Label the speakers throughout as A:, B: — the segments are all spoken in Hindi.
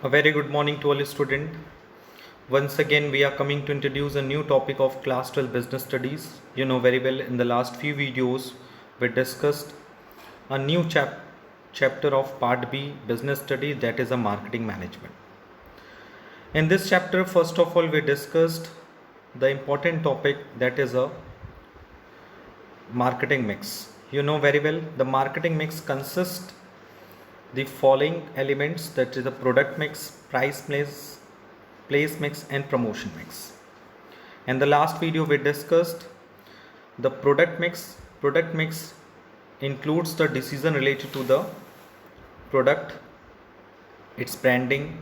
A: A very good morning to all students. Once again, we are coming to introduce a new topic of Class 12 Business Studies. You know very well in the last few videos, we discussed a new chapter of Part B Business Study, that is a Marketing Management. In this chapter, first of all, we discussed the important topic that is a marketing mix. You know very well the marketing mix consists the following elements, that is the product mix, price mix, place mix and promotion mix. In the last video we discussed the product mix. Product mix includes the decision related to the product, its branding,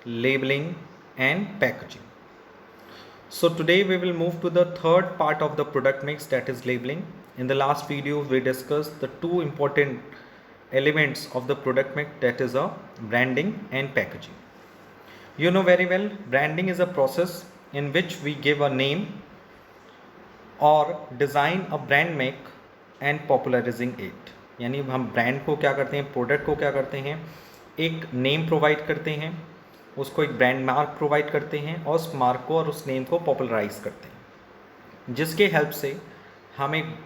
A: labeling and packaging. So today we will move to the third part of the product mix, that is labeling. In the last video we discussed the two important elements of the product mix, that is a branding and packaging. You know very well branding is a process in which we give a name और design a brand make and popularising it, यानी हम ब्रांड को क्या करते हैं, प्रोडक्ट को क्या करते हैं, एक नेम प्रोवाइड करते हैं, उसको एक ब्रांड मार्क प्रोवाइड करते हैं और उस मार्क को और उस नेम को पॉपुलराइज करते हैं, जिसके हेल्प से हम एक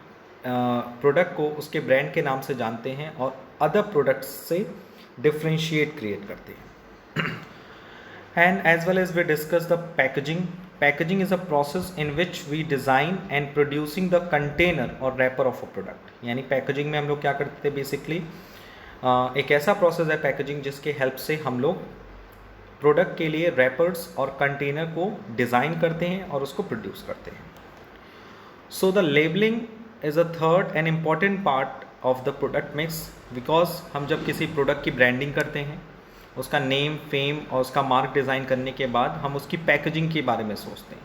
A: प्रोडक्ट को उसके ब्रांड के नाम से जानते हैं और अदर प्रोडक्ट्स से डिफ्रेंशिएट क्रिएट करते हैं. And as well as we discuss the packaging. Packaging is a process in which we design and producing the container or wrapper of a product. यानी पैकेजिंग में हम लोग क्या करते थे बेसिकली, एक ऐसा प्रोसेस है पैकेजिंग जिसके हेल्प से हम लोग प्रोडक्ट के लिए रैपर्स और कंटेनर को डिज़ाइन करते हैं और उसको प्रोड्यूस करते हैं. So the labelling is a third and important part of the product mix, because हम जब किसी प्रोडक्ट की ब्रांडिंग करते हैं, उसका नेम, फेम और उसका मार्क डिज़ाइन करने के बाद हम उसकी पैकेजिंग के बारे में सोचते हैं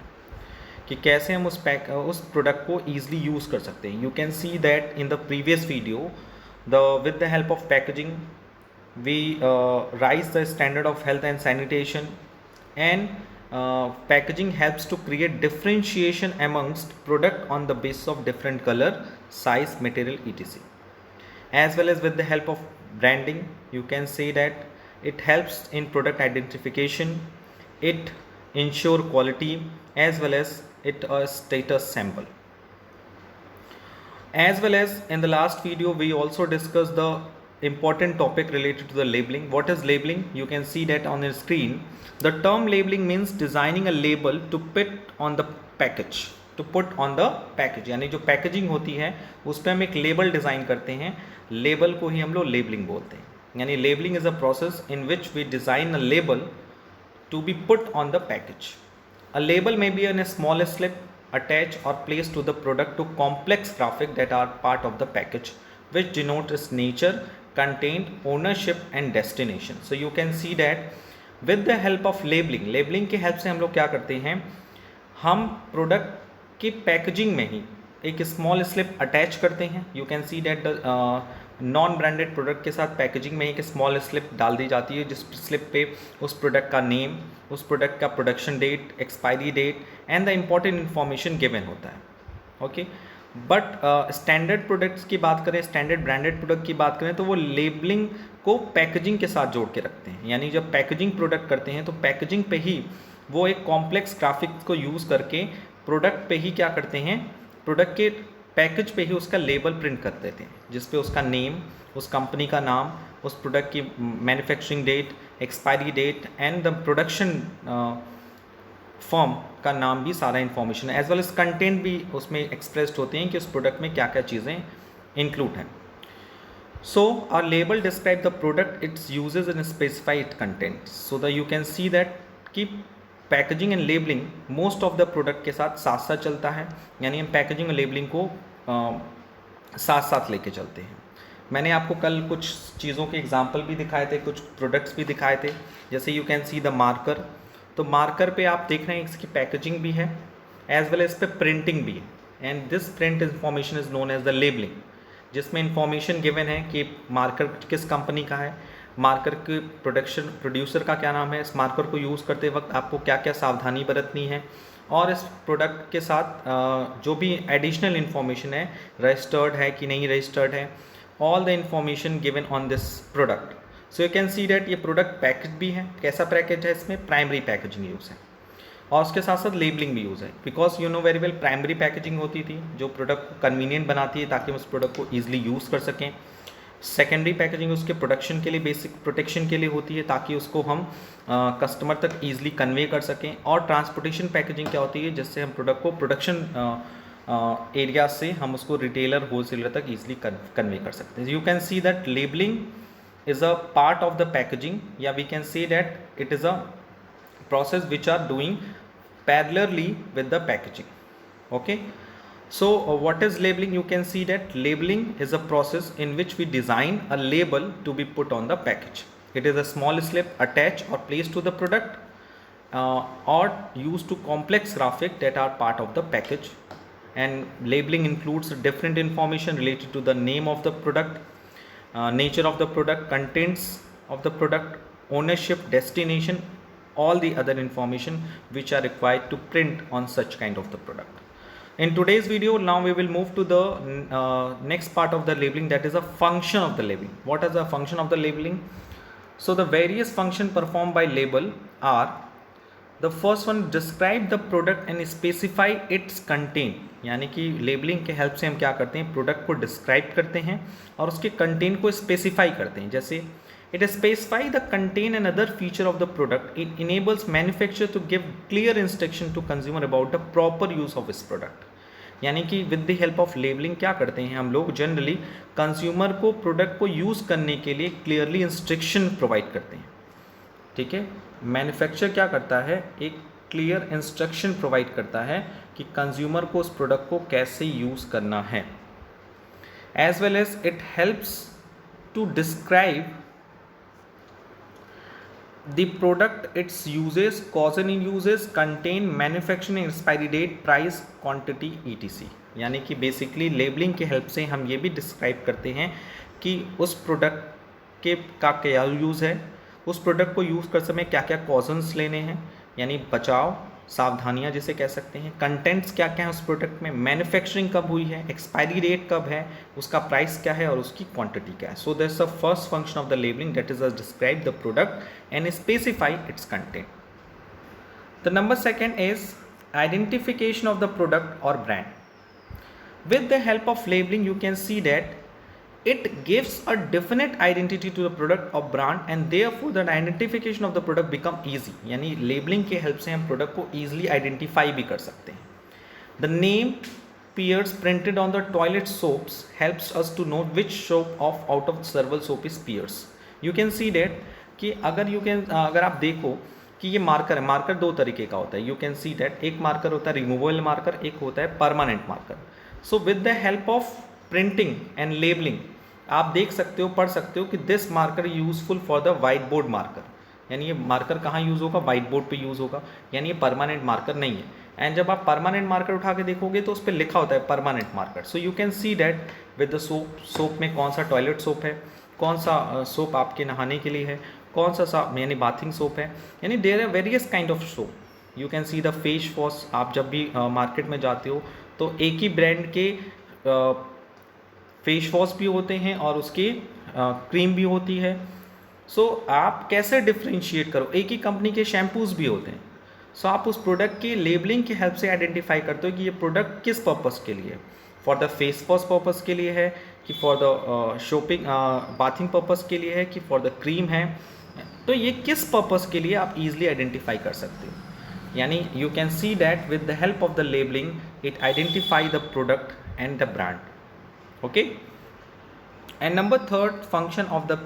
A: कि कैसे हम उस प्रोडक्ट को ईजिली यूज़ कर सकते हैं. You can see that in the previous video with the help of packaging we raise the standard of health and sanitation and packaging helps to create differentiation amongst product on the basis of different colour, size, material etc. As well as with the help of branding, you can say that it helps in product identification, it ensure quality as well as it a status symbol. As well as in the last video we also discussed the important topic related to the labeling. What is labeling? You can see that on your screen. The term labeling means designing a label to put on the package, to put on the package. यानी जो पैकेजिंग होती है उस पर हम एक लेबल डिज़ाइन करते हैं, लेबल को ही हम लोग लेबलिंग बोलते हैं. यानी labelling is a process in which we design a label to be put on the package. A label may be in a small slip attached or placed to the product to complex graphic that are part of the package which denote its nature, content, ownership and destination. So you can see that with the help of labeling के हेल्प से हम लोग क्या करते हैं, हम प्रोडक्ट की पैकेजिंग में ही एक स्मॉल स्लिप अटैच करते हैं. You can see that non branded product के साथ पैकेजिंग में एक स्मॉल स्लिप डाल दी जाती है, जिस स्लिप पे उस प्रोडक्ट का नेम, उस प्रोडक्ट का production date, expiry date and the important information given होता है. ओके, बट स्टैंडर्ड प्रोडक्ट्स की बात करें, स्टैंडर्ड ब्रांडेड प्रोडक्ट की बात करें तो वो लेबलिंग को पैकेजिंग के साथ जोड़ के रखते हैं. यानी जब पैकेजिंग प्रोडक्ट करते हैं तो पैकेजिंग पे ही वो एक कॉम्प्लेक्स ग्राफिक्स को यूज़ करके प्रोडक्ट पे ही क्या करते हैं, प्रोडक्ट के पैकेज पे ही उसका लेबल प्रिंट कर देते हैं, जिस पे उसका नेम, उस कंपनी का नाम, उस प्रोडक्ट की manufacturing date, expiry date and the production firm का नाम भी सारा इन्फॉर्मेशन है. एज वेल एज कंटेंट भी उसमें एक्सप्रेस्ड होते हैं कि उस प्रोडक्ट में क्या क्या चीज़ें इंक्लूड हैं. So are label describe the product, its uses in specified content. So the you can see that कि packaging and labelling most of the product के साथ साथ साथ चलता है. यानी हम पैकेजिंग और लेबलिंग को साथ साथ लेके चलते हैं. मैंने आपको कल कुछ चीज़ों के एग्जांपल भी दिखाए थे, कुछ प्रोडक्ट्स भी दिखाए थे. जैसे you can see the marker. तो मार्कर पे आप देख रहे हैं इसकी पैकेजिंग भी है एज वेल एज पे प्रिंटिंग भी है, and this print information is known as the labelling, जिसमें इंफॉर्मेशन गिवन है कि मार्कर किस कंपनी का है, मार्कर के प्रोड्यूसर का क्या नाम है, इस मार्कर को यूज़ करते वक्त आपको क्या क्या सावधानी बरतनी है, और इस प्रोडक्ट के साथ जो भी एडिशनल इन्फॉर्मेशन है, रजिस्टर्ड है कि नहीं रजिस्टर्ड है, all the information given on this product. So you can see that ये प्रोडक्ट पैकेज भी है, कैसा पैकेज है, इसमें प्राइमरी पैकेजिंग यूज़ है और उसके साथ साथ लेबलिंग भी यूज़ है। Because you know very well primary packaging होती थी जो प्रोडक्ट को कन्वीनियंट बनाती है ताकि हम उस प्रोडक्ट को ईजिली यूज़ कर सकें। सेकेंडरी पैकेजिंग उसके प्रोडक्शन के लिए, बेसिक प्रोटेक्शन के लिए होती है ताकि उसको हम कस्टमर तक ईजिली कन्वे कर सकें। और ट्रांसपोर्टेशन पैकेजिंग क्या होती है, जिससे हम प्रोडक्ट को प्रोडक्शन एरिया से हम उसको रिटेलर होलसेलर तक ईजिली कन्वे कर सकते हैं। You can see that labelling is a part of the packaging, yeah we can say that it is a process which are doing parallelly with the packaging. Okay, so what is labeling? You can see that labeling is a process in which we design a label to be put on the package. It is a small slip attached or placed to the product or used to complex graphic that are part of the package. And labeling includes different information related to the name of the product, nature of the product, contents of the product, ownership, destination, all the other information which are required to print on such kind of the product. In today's video, now we will move to the next part of the labeling, that is a function of the labeling. What is the function of the labeling? So the various function performed by label are: the first one, describe the product and specify its content. यानी कि लेबलिंग के हेल्प से हम क्या करते हैं, प्रोडक्ट को डिस्क्राइब करते हैं और उसके कंटेंट को स्पेसिफाई करते हैं। जैसे it specify the content and other feature of the product, it enables manufacturer to give clear instruction to consumer about the proper use of this product. यानी कि with the help of labelling क्या करते हैं हम लोग, जनरली कंज्यूमर को प्रोडक्ट को यूज़ करने के लिए क्लियरली इंस्ट्रक्शन प्रोवाइड करते हैं। ठीक है, मैन्युफैक्चरर क्या करता है, एक क्लियर इंस्ट्रक्शन प्रोवाइड करता है कि कंज्यूमर को उस प्रोडक्ट को कैसे यूज़ करना है। As well as it helps to describe the product, its uses, cause and uses, content, manufacturing expiry date, price, quantity, ETC. यानी कि बेसिकली लेबलिंग की हेल्प से हम ये भी डिस्क्राइब करते हैं कि उस प्रोडक्ट के का क्या यूज़ है, उस प्रोडक्ट को यूज़ कर समय क्या क्या कॉजन्स लेने हैं, यानी बचाव, सावधानियां जिसे कह सकते हैं, कंटेंट्स क्या क्या है उस प्रोडक्ट में, मैन्युफैक्चरिंग कब हुई है, एक्सपायरी डेट कब है, उसका प्राइस क्या है और उसकी क्वांटिटी क्या है। So that's the first function of the labelling, that is describe the product and specify it's content. The number second is identification of the product और brand. With the help of labeling, you can see that it gives a definite identity to the product or brand and therefore the identification of the product become easy. यानी labeling के help से हम product को easily identify भी कर सकते हैं. The name Pears printed on the toilet soaps helps us to know which soap out of several soap is Pears. You can see that कि अगर आप देखो कि ये मार्कर है, मार्कर दो तरीके का होता है. यू कैन सी दैट एक मार्कर होता है रिमूवेबल मार्कर, एक होता है permanent marker. So with the help of printing and labelling आप देख सकते हो, पढ़ सकते हो कि this marker useful for the white board marker. यानी ये मार्कर कहाँ यूज़ होगा, वाइट बोर्ड पे यूज़ होगा, यानी ये परमानेंट मार्कर नहीं है. एंड जब आप परमानेंट मार्कर उठा के देखोगे तो उस पर लिखा होता है permanent marker. So you can see that with the soap में कौन सा टॉयलेट सोप है, कौन सा सोप आपके नहाने के लिए है, कौन सा यानी बाथिंग सोप है. यानी there are various kind of soap. You can see the face wash. आप जब भी मार्केट में जाते हो तो एक ही ब्रांड के फेस वॉश भी होते हैं और उसकी क्रीम भी होती है. सो आप कैसे डिफ्रेंशिएट करो, एक ही कंपनी के शैम्पूज़ भी होते हैं. सो आप उस प्रोडक्ट की लेबलिंग की हेल्प से आइडेंटिफाई करते हो कि ये प्रोडक्ट किस पर्पज़ के लिए है. For the face wash purpose के लिए है कि for the shopping bathing purpose के लिए है कि फॉर द क्रीम है. तो ये किस पर्पज़ के लिए आप ईजिली आइडेंटिफाई कर सकते हो. यानी you can see that with the help of the labelling it identify the product and the brand. Okay. And number third function of the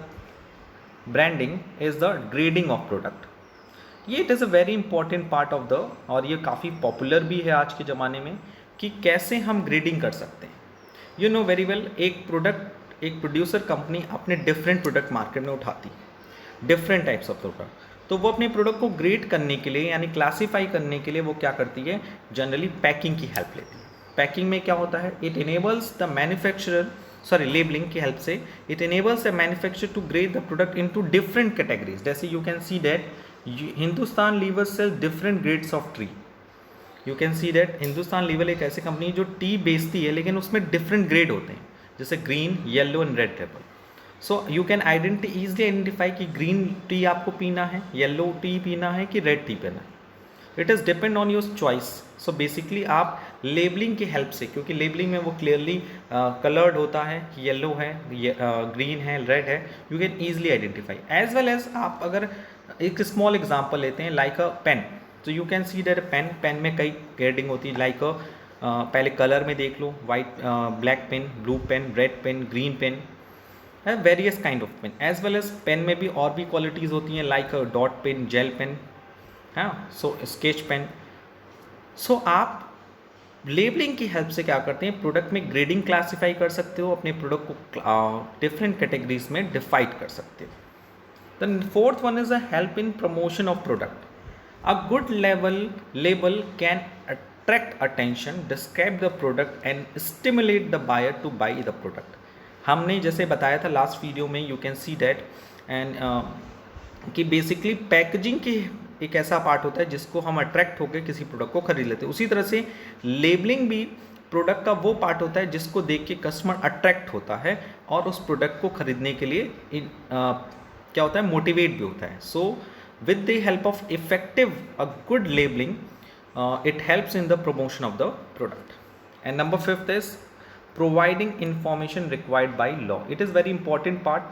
A: branding is the grading of product. ये it is a very important part of the, और ये काफ़ी पॉपुलर भी है आज के ज़माने में कि कैसे हम ग्रेडिंग कर सकते हैं. यू नो वेरी वेल, एक प्रोडक्ट, एक प्रोड्यूसर कंपनी अपने डिफरेंट प्रोडक्ट मार्केट में उठाती, डिफरेंट टाइप्स ऑफ प्रोडक्ट. तो वो अपने प्रोडक्ट को ग्रेड करने के लिए यानी क्लासीफाई करने के लिए वो क्या करती है, जनरली पैकिंग की हेल्प लेती है. पैकिंग में क्या होता है, it enables the manufacturer, labelling की हेल्प से it enables the manufacturer to grade the product into different categories. जैसे you can see that Hindustan Lever sell different grades of tea. You can see that Hindustan Lever एक ऐसी कंपनी जो टी बेचती है लेकिन उसमें डिफरेंट ग्रेड होते हैं, जैसे green, yellow and red label. So you can easily identify कि ग्रीन टी आपको पीना है, येलो टी पीना है कि रेड टी पीना है. It is depend on your choice. So basically आप लेबलिंग की हेल्प से, क्योंकि लेबलिंग में वो क्लियरली कलर्ड होता है कि येलो है, ग्रीन है, रेड है, you can easily identify. As well as आप अगर एक स्मॉल एग्जांपल लेते हैं लाइक अ पेन, तो you can see that pen में कई ग्रेडिंग होती है. लाइक पहले कलर में देख लो, white, black pen, blue pen, red pen, green pen, है various kind of pen. As well as pen में भी और भी क्वालिटीज़ होती हैं like dot pen, gel pen, हाँ, सो स्केच पेन. सो आप लेबलिंग की हेल्प से क्या करते हैं, प्रोडक्ट में ग्रेडिंग क्लासीफाई कर सकते हो, अपने प्रोडक्ट को डिफरेंट कैटेगरीज में डिवाइड कर सकते हो. The fourth one is a help in promotion of product. A good label can attract attention, describe the product and stimulate the buyer to buy the product. हमने जैसे बताया था लास्ट वीडियो में, you can see that and कि बेसिकली पैकेजिंग की एक ऐसा पार्ट होता है जिसको हम अट्रैक्ट होकर किसी प्रोडक्ट को खरीद लेते हैं. उसी तरह से लेबलिंग भी प्रोडक्ट का वो पार्ट होता है जिसको देख के कस्टमर अट्रैक्ट होता है और उस प्रोडक्ट को खरीदने के लिए क्या होता है, मोटिवेट भी होता है. सो with the help of effective a good labeling, it helps in the promotion of the product. And number 5th is providing information required by law. It is very important part,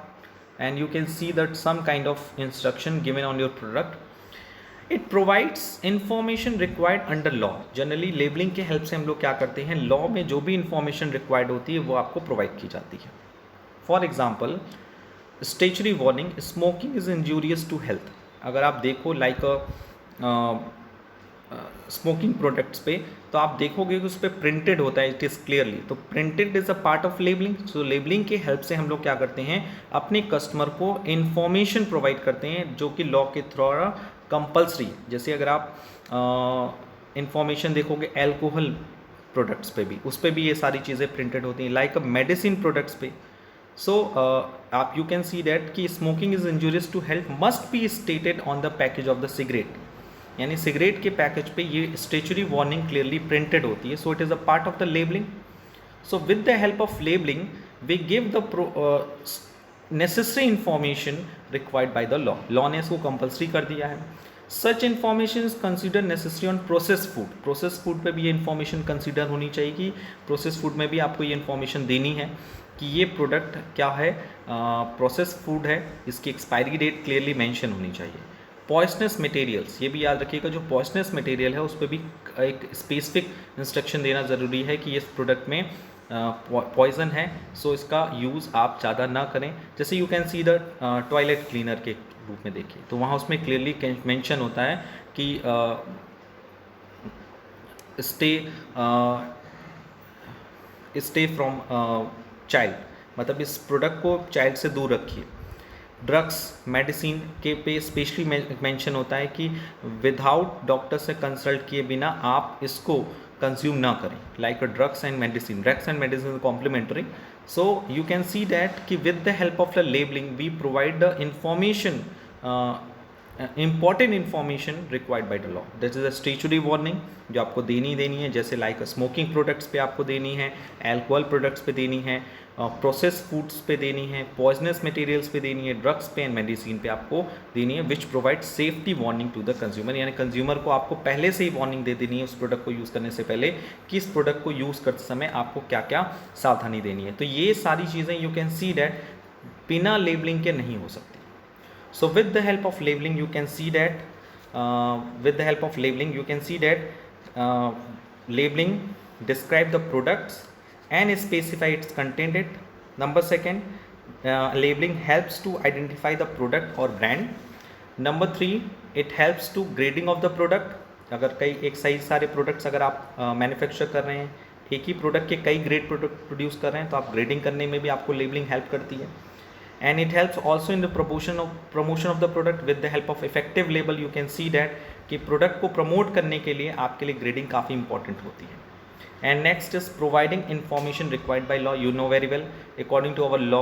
A: and you can see that some kind of instruction given on your product. It provides information required under law. Generally labeling के help से हम लोग क्या करते हैं, law में जो भी information required होती है वो आपको provide की जाती है. For example, statutory warning, smoking is injurious to health. अगर आप देखो लाइक स्मोकिंग प्रोडक्ट्स पे, तो आप देखोगे कि उस पर प्रिंटेड होता है, इट इज़ क्लियरली. तो printed is a part of labelling. So labelling के हेल्प से हम लोग क्या करते हैं, अपने कस्टमर को इन्फॉर्मेशन प्रोवाइड करते हैं जो कि लॉ के थ्रू कंपल्सरी. जैसे अगर आप इन्फॉर्मेशन देखोगे एल्कोहल प्रोडक्ट्स पे भी, उस पर भी ये सारी चीज़ें प्रिंटेड होती हैं. लाइक मेडिसिन प्रोडक्ट्स पे, सो आप यू कैन सी दैट कि smoking is injurious to health must be stated on the package of the cigarette. यानी सिगरेट के पैकेज पे ये स्टेचुरी वार्निंग क्लियरली प्रिंटेड होती है. So it is a part of the labelling. So with the help of labelling we give the necessary information required by the law. Law ने इसको कंपल्सरी कर दिया है. Such information is consider necessary on process food. Process food पे भी ये इन्फॉर्मेशन कंसिडर होनी चाहिए कि प्रोसेस फूड में भी आपको ये इन्फॉर्मेशन देनी है कि ये प्रोडक्ट क्या है, प्रोसेस फूड है, इसकी एक्सपायरी डेट क्लियरली मेंशन होनी चाहिए. पॉइजनस मटेरियल्स, ये भी याद रखिएगा, जो पॉइजनस मटेरियल है उस पर भी एक स्पेसिफिक इंस्ट्रक्शन देना ज़रूरी है कि इस प्रोडक्ट में पॉइजन है, सो इसका यूज़ आप ज़्यादा ना करें. जैसे you can see the toilet cleaner के रूप में देखिए, तो वहाँ उसमें क्लियरली मेंशन होता है कि स्टे फ्रॉम चाइल्ड, मतलब इस प्रोडक्ट को चाइल्ड से दूर रखिए. ड्रग्स मेडिसिन के पे स्पेशली मेंशन होता है कि विदाउट डॉक्टर से कंसल्ट किए बिना आप इसको कंज्यूम ना करें. Like drugs and medicine complementary. So you can see that कि with the help of the labelling we provide the information, important information required by the law. That is a statutory warning जो आपको देनी है. जैसे लाइक स्मोकिंग प्रोडक्ट्स पे आपको देनी है, एल्कोहल प्रोडक्ट्स पे देनी है, प्रोसेस फूड्स पे देनी है, पॉइजनस मटेरियल्स पे देनी है, ड्रग्स पे एंड मेडिसिन पे आपको देनी है, which provide safety warning to the consumer. यानी कंज्यूमर को आपको पहले से ही वार्निंग दे देनी है उस प्रोडक्ट को यूज़ करने से पहले कि इस प्रोडक्ट को यूज़ करते समय आपको क्या क्या सावधानी देनी है. तो ये सारी चीज़ें यू कैन सी डैट बिना लेबलिंग के नहीं हो सकती. So with the help of labeling you can see that labeling describe the products and specify its content. Number second, labeling helps to identify the product or brand. Number 3, it helps to grading of the product. अगर कई एक सही सारे प्रोडक्ट्स अगर आप मैन्युफैक्चर कर रहे हैं, एक ही प्रोडक्ट के कई ग्रेड प्रोडक्ट प्रोड्यूस कर रहे हैं, तो आप ग्रेडिंग करने में भी आपको लेबलिंग हेल्प करती है. And it helps also in the promotion of the product. With the help of effective label you can see that कि प्रोडक्ट को प्रमोट करने के लिए आपके लिए ग्रेडिंग काफ़ी इंपॉर्टेंट होती है. And next is providing information required by law. You know very well, according to our law,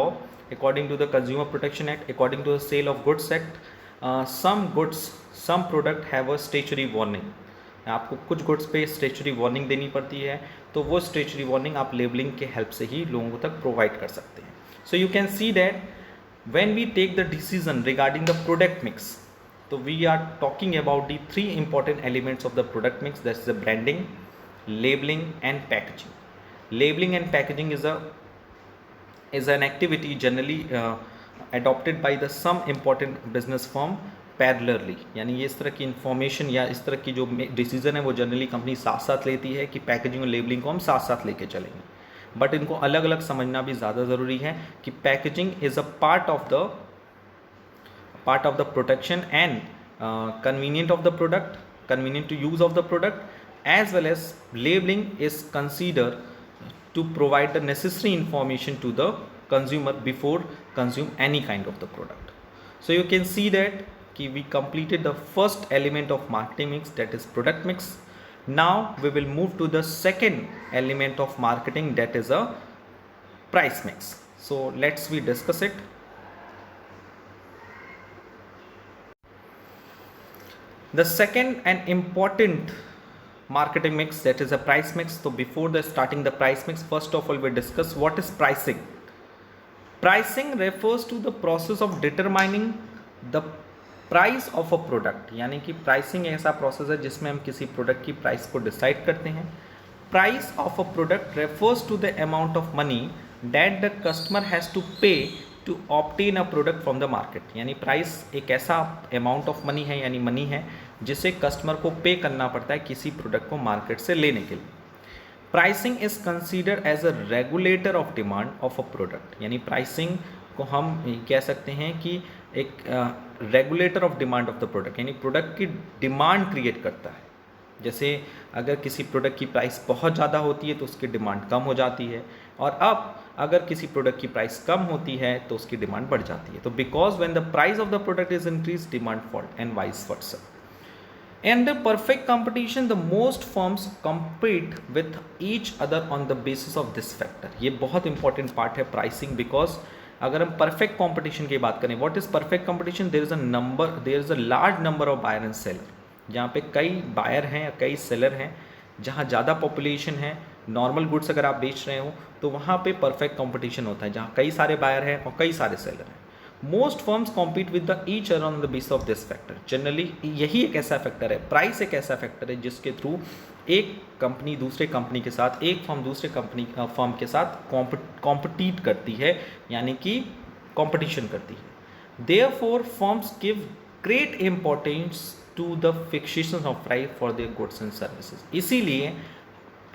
A: according to the consumer protection act, according to the sale of goods act, some product have a statutory warning. आपको कुछ गुड्स पे स्टेचुरी वार्निंग देनी पड़ती है, तो वो स्टेचुरी वार्निंग आप लेबलिंग के हेल्प से ही लोगों तक प्रोवाइड कर सकते हैं. सो you can see that when we take the decision regarding the product mix, so we are talking about the three important elements of the product mix, that's the branding, labeling and packaging. Labeling and packaging is an activity generally adopted by the some important business firm पैरेलरली, यानी ये इस तरह की इन्फॉर्मेशन या इस तरह की जो डिसीजन है वो जनरली कंपनी साथ साथ लेती है कि पैकेजिंग और लेबलिंग को हम साथ साथ लेके चलेंगे, बट इनको अलग अलग समझना भी ज़्यादा ज़रूरी है कि packaging is a part of the protection and convenient of the product, convenient to use of the product, as well as labelling is consider to provide the necessary information to the consumer before consume any kind of the product. So you can see that we completed the first element of marketing mix, that is product mix. Now we will move to the second element of marketing, that is a price mix. So let's we discuss it. The second and important marketing mix, that is a price mix. So before the starting the price mix, first of all we discuss what is pricing. Pricing refers to the process of determining the price of a product, यानी कि pricing ऐसा process है जिसमें हम किसी product की price को decide करते हैं. Price of a product refers to the amount of money that the customer has to pay to obtain a product from the market. यानी price एक ऐसा amount of money है, यानी money है जिसे कस्टमर को पे करना पड़ता है किसी प्रोडक्ट को मार्केट से लेने के लिए. Pricing is considered as a regulator of demand of a product, यानी प्राइसिंग को हम कह सकते हैं कि एक regulator of demand of the product, यानी प्रोडक्ट की डिमांड क्रिएट करता है. जैसे अगर किसी प्रोडक्ट की प्राइस बहुत ज़्यादा होती है तो उसकी डिमांड कम हो जाती है, और अब अगर किसी प्रोडक्ट की प्राइस कम होती है तो उसकी डिमांड बढ़ जाती है. तो because when the price of the product is increase, demand fall and vice versa. Under perfect competition, the most firms compete with each other on the basis of this factor. ये बहुत इंपॉर्टेंट पार्ट है प्राइसिंग, बिकॉज अगर हम परफेक्ट कंपटीशन की बात करें, what is perfect competition? There is a large number of buyer and seller, जहाँ पे कई बायर हैं या कई सेलर हैं, जहाँ ज़्यादा पॉपुलेशन है. नॉर्मल गुड्स अगर आप बेच रहे हो तो वहाँ पे परफेक्ट कंपटीशन होता है, जहाँ कई सारे बायर हैं और कई सारे सेलर हैं. Most firms compete with the each other on the base of this factor. Generally यही एक ऐसा फैक्टर है, प्राइस एक ऐसा फैक्टर है जिसके थ्रू एक कंपनी दूसरे कंपनी के साथ, एक फर्म दूसरे फर्म के साथ कॉम्पिटिट करती है, यानी कि कंपटीशन करती है. Therefore firms give great importance to the fixation of price for their goods and services. इसीलिए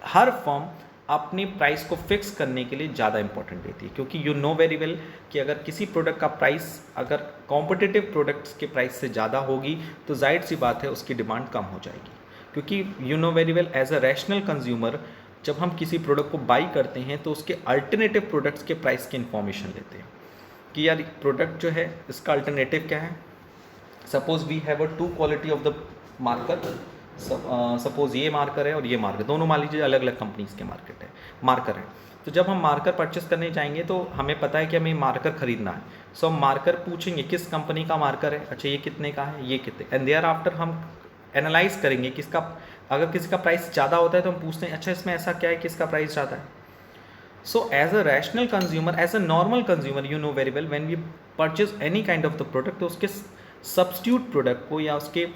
A: हर फर्म अपने प्राइस को फिक्स करने के लिए ज़्यादा इंपॉर्टेंट देती है, क्योंकि यू नो वेरी वेल कि अगर किसी प्रोडक्ट का प्राइस अगर कॉम्पिटिटिव प्रोडक्ट्स के प्राइस से ज़्यादा होगी तो जाहिर सी बात है उसकी डिमांड कम हो जाएगी. क्योंकि you know very well as a rational consumer, जब हम किसी प्रोडक्ट को बाई करते हैं तो उसके अल्टरनेटिव प्रोडक्ट्स के प्राइस की इन्फॉर्मेशन लेते हैं कि यार प्रोडक्ट जो है इसका अल्टरनेटिव क्या है. Suppose we have a two quality of the marker, suppose ये मार्कर है और ये मार्कर, दोनों मान लीजिए अलग अलग कंपनीज के मार्कर है. तो जब हम मार्कर परचेस करने जाएंगे तो हमें पता है कि हमें मार्कर खरीदना है. सो हम मार्कर पूछेंगे किस कंपनी का मार्कर है, अच्छा ये कितने का है, ये कितने, एंड देयर आफ्टर हम एनालाइज करेंगे किसका, अगर किसी का प्राइस ज़्यादा होता है तो हम पूछते हैं अच्छा इसमें ऐसा क्या है किसका प्राइस ज़्यादा है. So as a rational consumer, as a normal consumer, you know very well when we purchase any kind of the product, तो उसके सब्स्टिट्यूट प्रोडक्ट को या उसके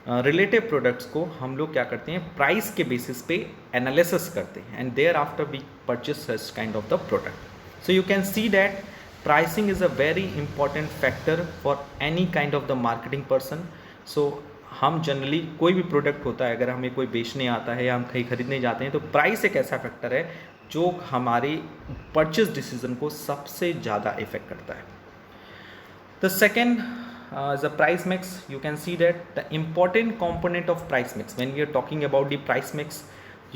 A: रिलेटिव प्रोडक्ट्स को हम लोग क्या करते हैं, प्राइस के बेसिस पे एनालिसिस करते हैं, and there after we purchase such kind of the product. So you can see that pricing is a very important factor for any kind of the marketing person. So हम जनरली कोई भी प्रोडक्ट होता है, अगर हमें कोई बेचने आता है या हम कहीं खरीदने जाते हैं, तो प्राइस एक ऐसा फैक्टर है जो हमारी परचेज डिसीजन को सबसे ज़्यादा इफेक्ट करता है. The second is a price mix. You can see that the important component of price mix, when we are talking about the price mix,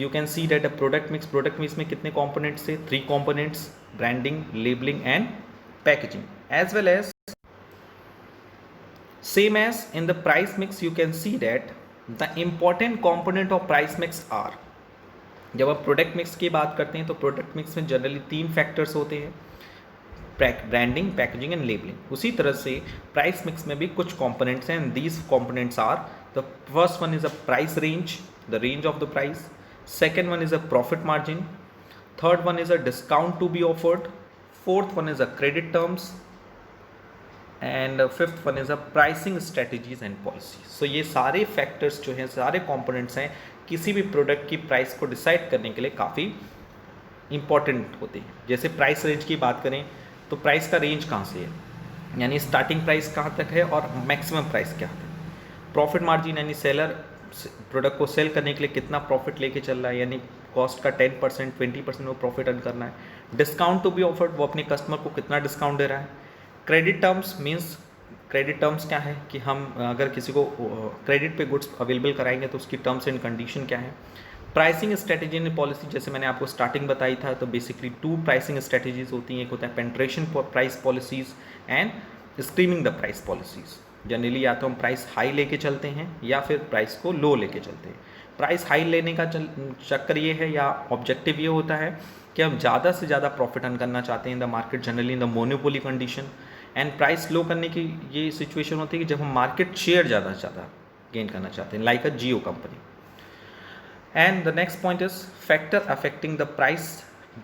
A: you can see that the product mix में कितने components थे, 3 components, branding, labeling and packaging, as well as same as in the price mix. You can see that the important component of price mix are, जब आप प्रोडक्ट मिक्स की बात करते हैं तो प्रोडक्ट मिक्स में जनरली 3 फैक्टर्स होते हैं, ब्रांडिंग, पैकेजिंग एंड लेबलिंग. उसी तरह से प्राइस मिक्स में भी कुछ कंपोनेंट्स हैं, and these components are, the first one is a price range, the range of the price. Second one is a profit margin. Third one is a discount to be offered. Fourth one is a credit terms. And fifth one is a pricing strategies and policy. So ये सारे फैक्टर्स जो हैं, सारे कंपोनेंट्स हैं, किसी भी प्रोडक्ट की प्राइस को डिसाइड करने के लिए काफ़ी इंपॉर्टेंट होते हैं। जैसे प्राइस रेंज की बात करें तो प्राइस का रेंज कहाँ से है, यानी स्टार्टिंग प्राइस कहाँ तक है और मैक्सिमम प्राइस क्या है। प्रॉफिट मार्जिन यानी सेलर प्रोडक्ट को सेल करने के लिए कितना प्रॉफिट लेके चल रहा है, यानी कॉस्ट का 10% 20% वो प्रॉफिट अर्न करना है। डिस्काउंट टू बी ऑफर्ड, वो अपने कस्टमर को कितना डिस्काउंट दे रहा है। Credit terms means, credit terms क्या है कि हम अगर किसी को क्रेडिट पे गुड्स अवेलेबल कराएंगे तो उसकी टर्म्स एंड कंडीशन क्या है। प्राइसिंग स्ट्रेटेजी एंड पॉलिसी, जैसे मैंने आपको स्टार्टिंग बताई था, तो बेसिकली 2 प्राइसिंग स्ट्रेटेजीज होती हैं। एक होता है penetration price policies and screaming the price policies. Generally या तो हम प्राइस हाई लेके चलते हैं या फिर प्राइस को लो लेके चलते हैं। प्राइस हाई लेने का चक्कर ये है या ऑब्जेक्टिव ये होता है कि हम ज़्यादा से ज़्यादा प्रॉफिट अर्न करना चाहते हैं in the market, generally in the monopoly condition. And price low करने की ये सिचुएशन होती है कि जब हम मार्केट शेयर ज़्यादा से ज़्यादा गेन करना चाहते हैं, like a Jio company. And the next point is factor affecting the price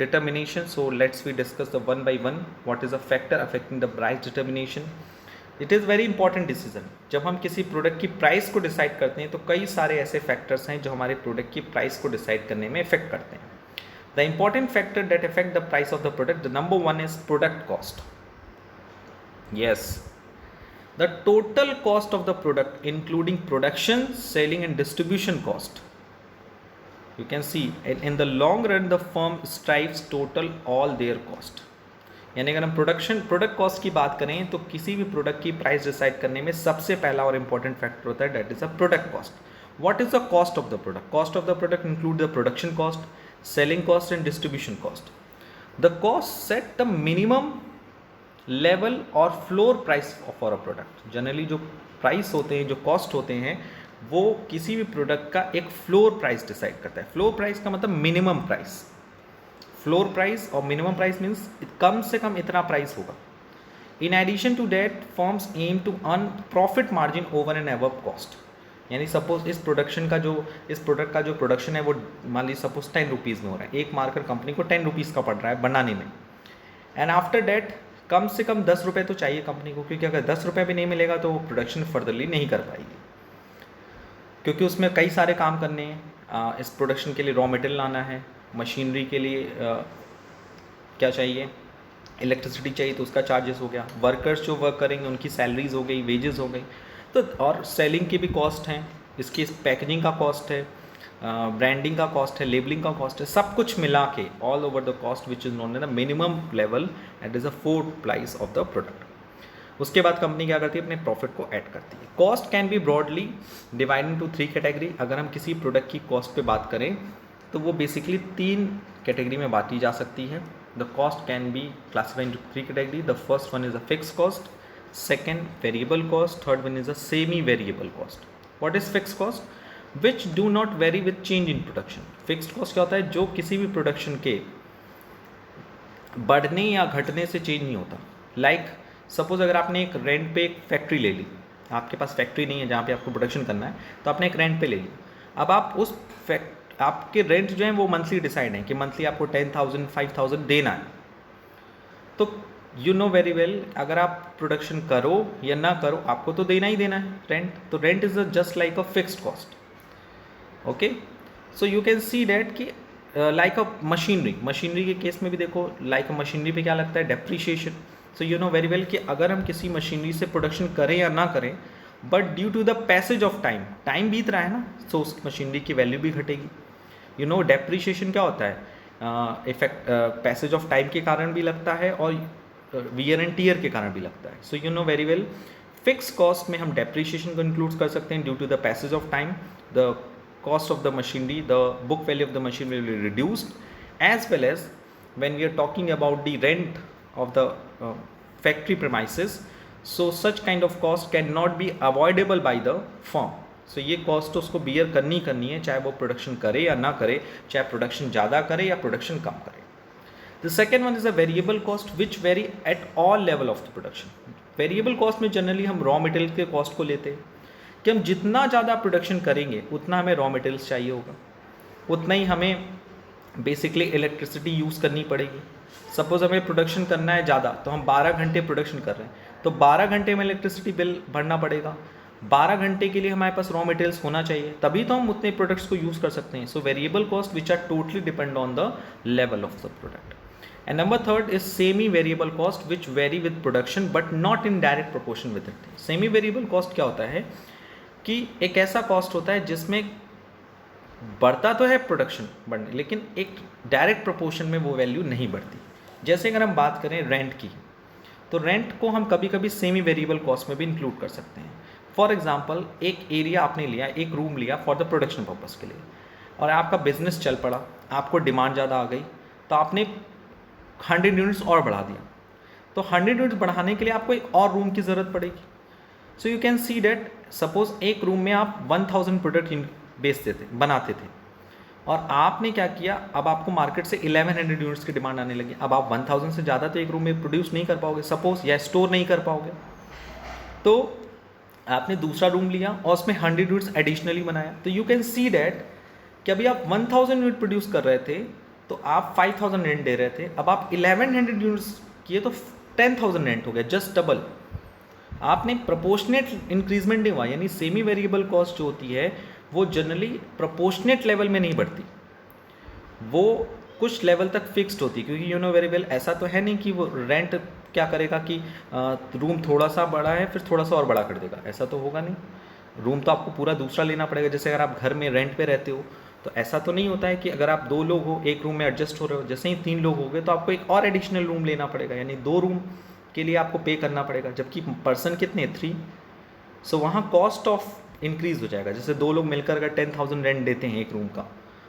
A: determination. So let's we discuss the one by one. What is a factor affecting the price determination? It is very important decision. जब हम किसी प्रोडक्ट की प्राइस को डिसाइड करते हैं तो कई सारे ऐसे फैक्टर्स हैं जो हमारे प्रोडक्ट की प्राइस को डिसाइड करने में इफेक्ट करते हैं। The important factor that affect the price of the product, the number one is product cost. Yes, the total cost of the product including production, selling and distribution cost. You can see in the long run the firm strives total all their cost. यानी अगर हम प्रोडक्ट कॉस्ट की बात करें तो किसी भी प्रोडक्ट की प्राइस डिसाइड करने में सबसे पहला और इंपॉर्टेंट फैक्टर होता है, that is a product cost. What is the cost of the product? Cost of the product include the production cost, selling cost and distribution cost. The cost set the minimum level और floor price for a product. Generally जो प्राइस होते हैं, जो कॉस्ट होते हैं, वो किसी भी प्रोडक्ट का एक फ्लोर प्राइस डिसाइड करता है। फ्लोर प्राइस का मतलब मिनिमम प्राइस। फ्लोर प्राइस और मिनिमम प्राइस मीन्स कम से कम इतना प्राइस होगा। In addition to that firms aim to earn profit margin over and above cost. यानी सपोज इस प्रोडक्ट का जो प्रोडक्शन है वो मान लीजिए सपोज 10 रुपीज़ में हो रहा है, एक मार्कर कंपनी को 10 रुपीज़ का पड़ रहा है बनाने में। एंड आफ्टर दैट कम से कम 10 रुपये तो चाहिए कंपनी को, क्योंकि अगर 10 रुपये भी नहीं मिलेगा तो वो प्रोडक्शन फर्दरली नहीं कर पाएगी, क्योंकि उसमें कई सारे काम करने हैं। इस प्रोडक्शन के लिए रॉ मटेरियल लाना है, मशीनरी के लिए क्या चाहिए, इलेक्ट्रिसिटी चाहिए तो उसका चार्जेस हो गया, वर्कर्स जो वर्क करेंगे उनकी सैलरीज हो गई, वेजेस हो गई, तो और सेलिंग की भी कॉस्ट हैं, इसकी पैकेजिंग का कॉस्ट है, ब्रांडिंग का कॉस्ट है, लेबलिंग का कॉस्ट है, सब कुछ मिला के all over the cost which is known as the minimum level and is a fourth price of the product. उसके बाद कंपनी क्या करती है, अपने प्रॉफिट को ऐड करती है। Cost can be broadly divide into 3 category. अगर हम किसी प्रोडक्ट की कॉस्ट पे बात करें तो वो बेसिकली 3 कैटेगरी में बांटी जा सकती है। The cost can be classified into 3 category. The first one is a fix cost, second variable cost, third one is a semi variable cost. What is fix cost? Which do not very with change in production. Fixed cost क्या होता है? जो किसी भी प्रोडक्शन के बढ़ने या घटने से चेंज नहीं होता। लाइक सपोज अगर आपने एक रेंट पे एक फैक्ट्री ले ली, आपके पास फैक्ट्री नहीं है जहाँ पे आपको प्रोडक्शन करना है, तो आपने एक रेंट पे ले ली। अब आप उस आपके रेंट जो है वो मंथली डिसाइड है कि मंथली आपको 10,000 5,000 देना है। तो यू नो वेरी वेल अगर आप प्रोडक्शन करो या ना करो आपको तो देना ही देना है रेंट। तो rent is just like a fixed cost. Okay, so you can see that कि लाइक अ मशीनरी के केस में भी देखो, लाइक अ मशीनरी पे क्या लगता है? Depreciation. So you know very well कि अगर हम किसी मशीनरी से प्रोडक्शन करें या ना करें, but due to the passage of time बीत रहा है ना, तो उस मशीनरी की वैल्यू भी घटेगी। यू नो डेप्रीशिएशन क्या होता है? इफेक्ट पैसेज ऑफ टाइम के कारण भी लगता है और वियर एंड टीयर के कारण भी लगता है। So you know very well fix cost में हम डेप्रीशिएशन को इंक्लूड कर सकते हैं। Due to the passage of time the cost of the machinery, the book value of the machine will be reduced, as well as when we are talking about the rent of the factory premises, so such kind of cost cannot be avoidable by the firm. So ये cost तो उसको bear करनी है, चाहे वो प्रोडक्शन करे या ना करे, चाहे प्रोडक्शन ज़्यादा करे या प्रोडक्शन कम करे। The second one is a variable cost which vary at all level of the production. Variable cost में जनरली हम रॉ मटेरियल के कॉस्ट को लेते हैं कि हम जितना ज़्यादा प्रोडक्शन करेंगे उतना हमें रॉ मटेरियल्स चाहिए होगा, उतना ही हमें बेसिकली इलेक्ट्रिसिटी यूज़ करनी पड़ेगी। सपोज़ हमें प्रोडक्शन करना है ज़्यादा तो हम 12 घंटे प्रोडक्शन कर रहे हैं, तो 12 घंटे में इलेक्ट्रिसिटी बिल भरना पड़ेगा, 12 घंटे के लिए हमारे पास रॉ मटेरियल्स होना चाहिए, तभी तो हम उतने प्रोडक्ट्स को यूज़ कर सकते हैं. So variable cost which are totally depend on the level of the product. And number third is semi variable cost which vary with production but not in direct proportion with it. Semi variable cost क्या होता है कि एक ऐसा कॉस्ट होता है जिसमें बढ़ता तो है प्रोडक्शन बढ़ने, लेकिन एक डायरेक्ट प्रोपोर्शन में वो वैल्यू नहीं बढ़ती. जैसे अगर हम बात करें रेंट की, तो रेंट को हम कभी कभी सेमी वेरिएबल कॉस्ट में भी इंक्लूड कर सकते हैं. फॉर एग्जांपल एक एरिया आपने लिया, एक रूम लिया फॉर द प्रोडक्शन पर्पज़ के लिए, और आपका बिजनेस चल पड़ा, आपको डिमांड ज़्यादा आ गई, तो आपने 100 यूनिट्स और बढ़ा दिया. तो 100 यूनिट्स बढ़ाने के लिए आपको एक और रूम की ज़रूरत पड़ेगी. So you can see that suppose एक रूम में आप 1000 प्रोडक्ट बेचते थे, बनाते थे, और आपने क्या किया, अब आपको मार्केट से 1100 यूनिट्स की डिमांड आने लगी. अब आप 1000 से ज़्यादा तो एक रूम में प्रोड्यूस नहीं कर पाओगे सपोज, या स्टोर नहीं कर पाओगे. तो आपने दूसरा रूम लिया और उसमें 100 यूनिट्स एडिशनली बनाया. तो यू कैन सी डेट कि अभी आप 1000 यूनिट प्रोड्यूस कर रहे थे तो आप 5000 रेंट दे रहे थे, अब आप 1100 यूनिट्स किए तो 10,000 रेंट हो गया, जस्ट डबल. आपने प्रोपोर्शनेट इंक्रीजमेंट नहीं हुआ. यानी सेमी वेरिएबल कॉस्ट जो होती है वो जनरली प्रोपोर्शनेट लेवल में नहीं बढ़ती, वो कुछ लेवल तक फिक्स्ड होती है. क्योंकि वेरिएबल ऐसा तो है नहीं कि वो रेंट क्या करेगा कि रूम थोड़ा सा बड़ा है फिर थोड़ा सा और बड़ा कर देगा, ऐसा तो होगा नहीं. रूम तो आपको पूरा दूसरा लेना पड़ेगा. जैसे अगर आप घर में रेंट पे रहते हो तो ऐसा तो नहीं होता है कि अगर आप 2 लोग हो एक रूम में एडजस्ट हो रहे हो, जैसे ही 3 लोग हो गए तो आपको एक और एडिशनल रूम लेना पड़ेगा, यानी 2 रूम के लिए आपको पे करना पड़ेगा, जबकि पर्सन कितने 3. सो वहाँ कॉस्ट ऑफ इंक्रीज हो जाएगा. जैसे 2 लोग मिलकर अगर 10,000 रेंट देते हैं एक रूम का,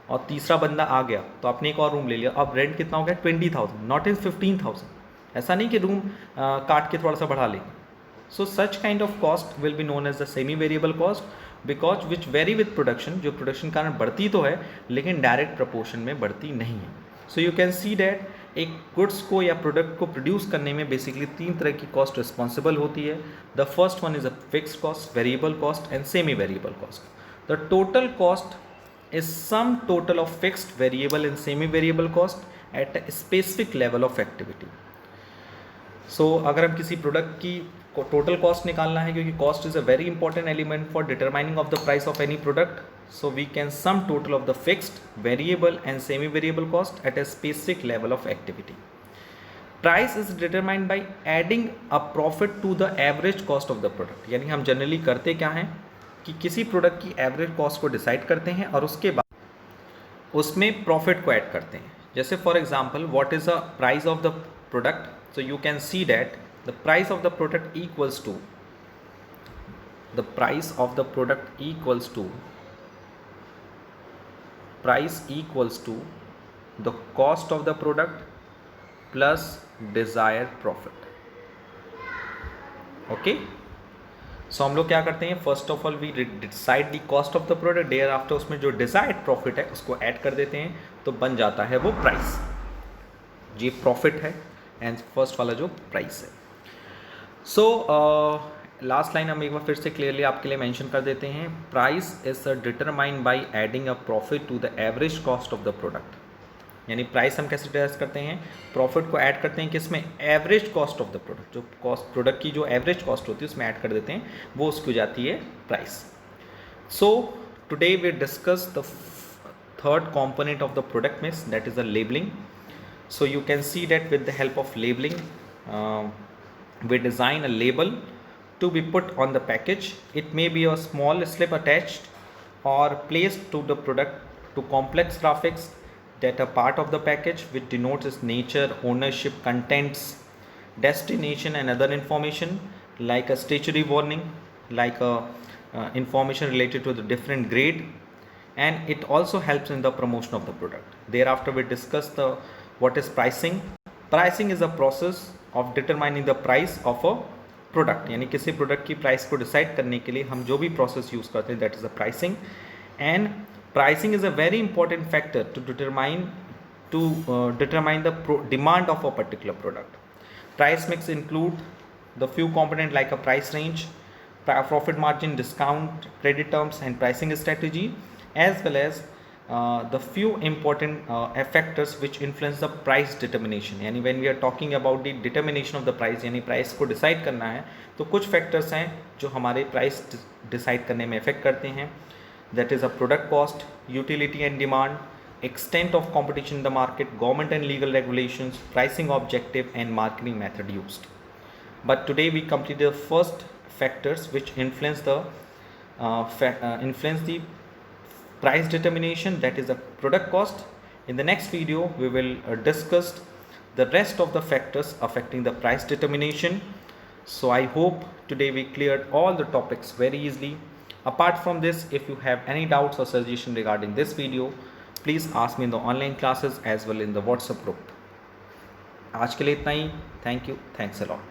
A: और तीसरा बंदा आ गया तो आपने एक और रूम ले लिया, अब रेंट कितना हो गया 20,000, नॉट इन 15,000. ऐसा नहीं कि रूम काट के थोड़ा सा बढ़ा लेंगे. So such kind of cost will be known as the semi variable cost, because which vary with production, जो प्रोडक्शन कारण बढ़ती तो है लेकिन डायरेक्ट प्रपोर्शन में बढ़ती नहीं है. So you can see that एक गुड्स को या प्रोडक्ट को प्रोड्यूस करने में बेसिकली 3 तरह की कॉस्ट रिस्पॉन्सिबल होती है. The first one is a fixed cost, variable cost and semi variable cost. The total cost is sum total of fixed, variable and semi variable cost at a specific level of activity. So अगर हम किसी प्रोडक्ट की टोटल कॉस्ट निकालना है, क्योंकि cost is a very important element for determining of the price of any product, so we can sum total of the fixed, variable and semi variable cost at a specific level of activity. Price is determined by adding a profit to the average cost of the product. यानी हम जनरली करते क्या हैं कि किसी प्रोडक्ट की एवरेज कॉस्ट को डिसाइड करते हैं और उसके बाद उसमें प्रॉफिट को ऐड करते हैं. जैसे for example what is the price of the product, so you can see that the price of the product equals to the price of the product equals to the cost of the product plus desired profit. okay, so हम लोग क्या करते हैं, first of all we decide the cost of the product, thereafter उसमें जो डिजायर्ड प्रॉफिट है उसको ऐड कर देते हैं, तो बन जाता है वो प्राइस. ये प्रॉफिट है एंड फर्स्ट वाला जो प्राइस है. सो लास्ट लाइन हम एक बार फिर से क्लियरली आपके लिए मेंशन कर देते हैं. Price is determined by adding a profit to the average cost of the product. यानी प्राइस हम कैसे डिसाइड करते हैं, प्रॉफिट को ऐड करते हैं किसमें, average cost of the product. जो कॉस्ट प्रोडक्ट की जो एवरेज कॉस्ट होती है उसमें ऐड कर देते हैं, वो उसकी हो जाती है price. So today we discuss the third component of the product mix, that is the labeling. So you can see that with the help of labeling, we design a label to be put on the package. It may be a small slip attached or placed to the product to complex graphics that are part of the package, which denotes its nature, ownership, contents, destination and other information, like a stationery warning, like a information related to the different grade, and it also helps in the promotion of the product. Thereafter we discuss the what is pricing. Pricing is a process of determining the price of a product. यानी किसी प्रोडक्ट की प्राइस को डिसाइड करने के लिए हम जो भी प्रोसेस यूज़ करते हैं, that is the pricing. And pricing is a very important factor to determine the demand of a particular product. Price mix include the few component like a price range, profit margin, discount, credit terms and pricing strategy, as well as the few important factors which influence the price determination. यानी when we are talking about the determination of the price, यानी price को decide करना है तो कुछ factors हैं जो हमारे price decide करने में affect करते हैं. That is a product cost, utility and demand, extent of competition in the market, government and legal regulations, pricing objective and marketing method used. But today we complete the first factors which influence the price determination, that is the product cost. In the next video we will discuss the rest of the factors affecting the price determination. So I hope today we cleared all the topics very easily. Apart from this, if you have any doubts or suggestion regarding this video, please ask me in the online classes as well in the WhatsApp group. आज के लिए इतना ही. Thank you. Thanks a lot.